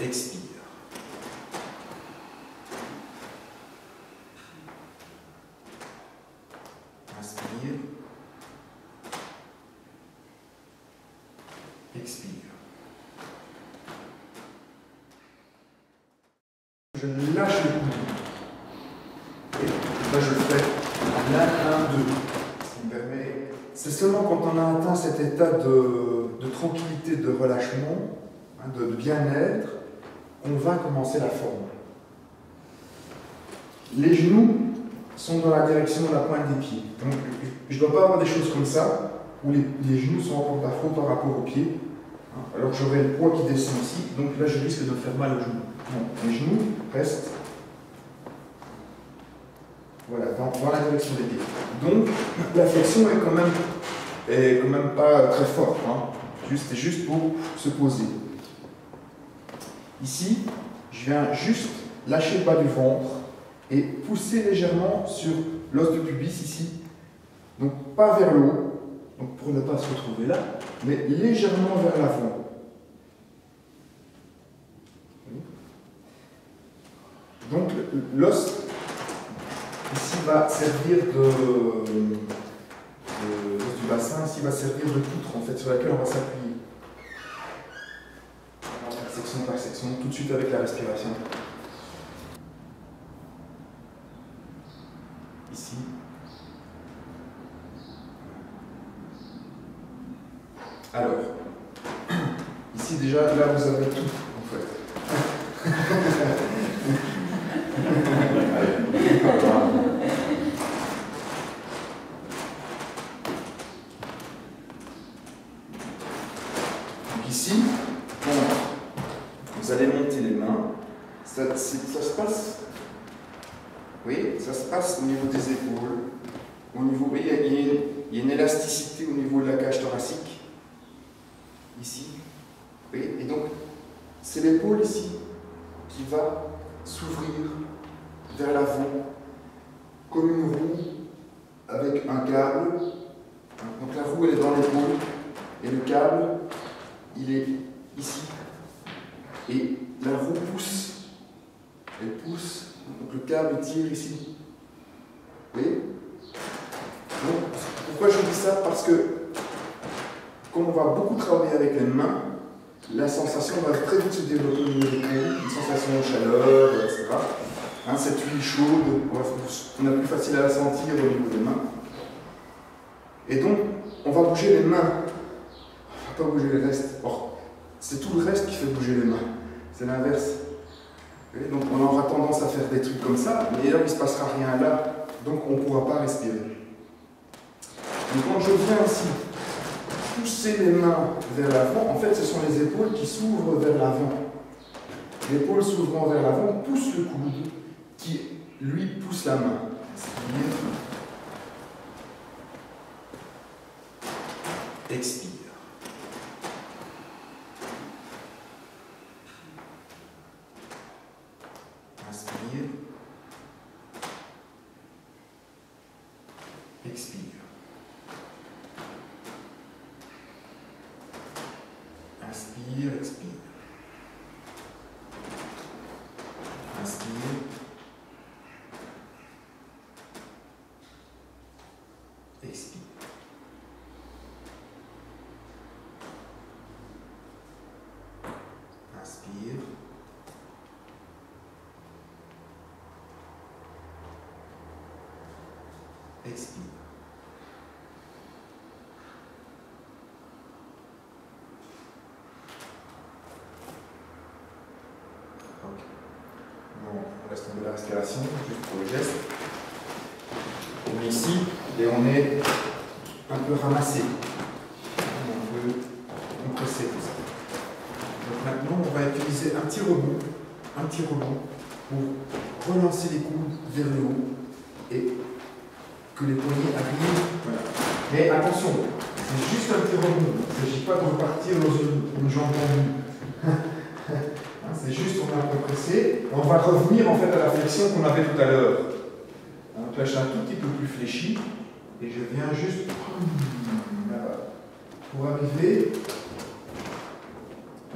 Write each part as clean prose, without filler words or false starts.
expire. Inspire. Expire. Je lâche le coude. Et là, je le fais. Là, 1, 2. Ce qui me permet. C'est seulement quand on a atteint cet état de tranquillité, de relâchement, hein, de bien-être, qu'on va commencer la forme. Les genoux sont dans la direction de la pointe des pieds. Donc, je ne dois pas avoir des choses comme ça, où les genoux sont en porte-à-faux par rapport aux pieds. Alors j'aurai le poids qui descend ici, donc là je risque de me faire mal aux genoux. Non, les genoux restent voilà, dans la direction des pieds. Donc la flexion est quand même pas très forte. Hein. C'est juste pour se poser. Ici, je viens juste lâcher le bas du ventre et pousser légèrement sur l'os du pubis ici. Donc pas vers le haut. Donc pour ne pas se retrouver là, mais légèrement vers l'avant. Donc l'os ici va servir l'os du bassin, ici va servir de poutre en fait sur laquelle on va s'appuyer. On va faire section par section, tout de suite avec la respiration. Ici. Alors, ici déjà, là vous avez tout, en fait. Donc ici, vous allez monter les mains, ça se passe, oui, ça se passe au niveau des épaules, au niveau, vous voyez, il y a une élasticité au niveau de la cage thoracique. Ici, oui, et donc c'est l'épaule ici qui va s'ouvrir vers l'avant comme une roue avec un câble. Donc la roue elle est dans l'épaule et le câble il est ici et la roue pousse, elle pousse, donc le câble tire ici. Vous voyez? Donc, pourquoi je dis ça? Parce que comme on va beaucoup travailler avec les mains, la sensation va très vite se développer au niveau des épaules, une sensation de chaleur, etc. Hein, cette huile chaude, on a plus facile à la sentir au niveau des mains. Et donc, on va bouger les mains. On ne va pas bouger le reste. Or, c'est tout le reste qui fait bouger les mains. C'est l'inverse. Donc, on aura tendance à faire des trucs comme ça, mais là, il ne se passera rien là, donc on ne pourra pas respirer. Donc, quand je viens ici, pousser les mains vers l'avant, en fait ce sont les épaules qui s'ouvrent vers l'avant. L'épaule s'ouvrant vers l'avant pousse le coude qui lui pousse la main. Expire. Inspire. Expire. Inspire, expire. Inspire. Expire. Inspire. Expire. On laisse tomber la respiration, juste pour le geste. On est ici et on est un peu ramassé. On peut compresser tout ça. Donc maintenant, on va utiliser un petit rebond pour relancer les coudes vers le haut et que les poignets arrivent. Voilà. Mais attention, c'est juste un petit rebond. Il ne s'agit pas de repartir dans une jambe tendue. C'est juste, on a compressé, on va revenir en fait à la flexion qu'on avait tout à l'heure. Donc là, je suis un tout petit peu plus fléchi, et je viens juste pour arriver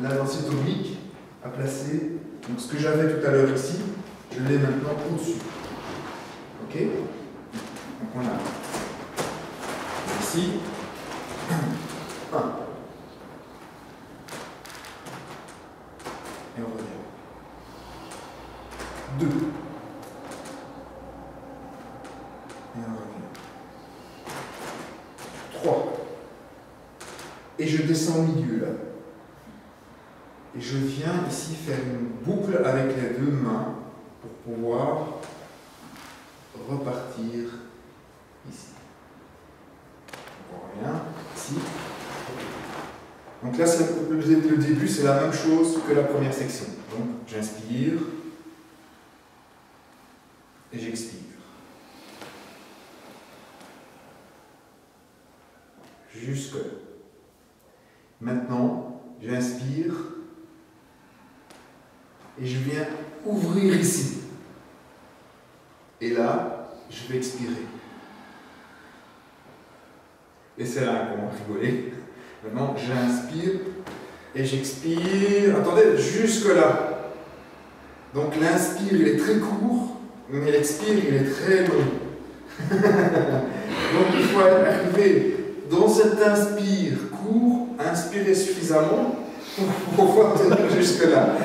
là dans cette oblique, à placer. Donc ce que j'avais tout à l'heure ici, je l'ai maintenant au-dessus. Ok? Donc on a ici 1. Et on revient. 2. Et on revient. 3. Et je descends au milieu là. Et je viens ici faire une boucle avec les deux mains pour pouvoir repartir ici. On revient ici. Donc là, le début, c'est la même chose que la première section. Donc j'inspire et j'expire. Jusque là. Maintenant, j'inspire et je viens ouvrir ici. Et là, je vais expirer. Et c'est là qu'on va rigoler. Maintenant, j'inspire et j'expire. Attendez, jusque là. Donc l'inspire, il est très court, mais l'expire, il est très long. Donc il faut arriver dans cet inspire court, inspirer suffisamment pour pouvoir tenir jusque là.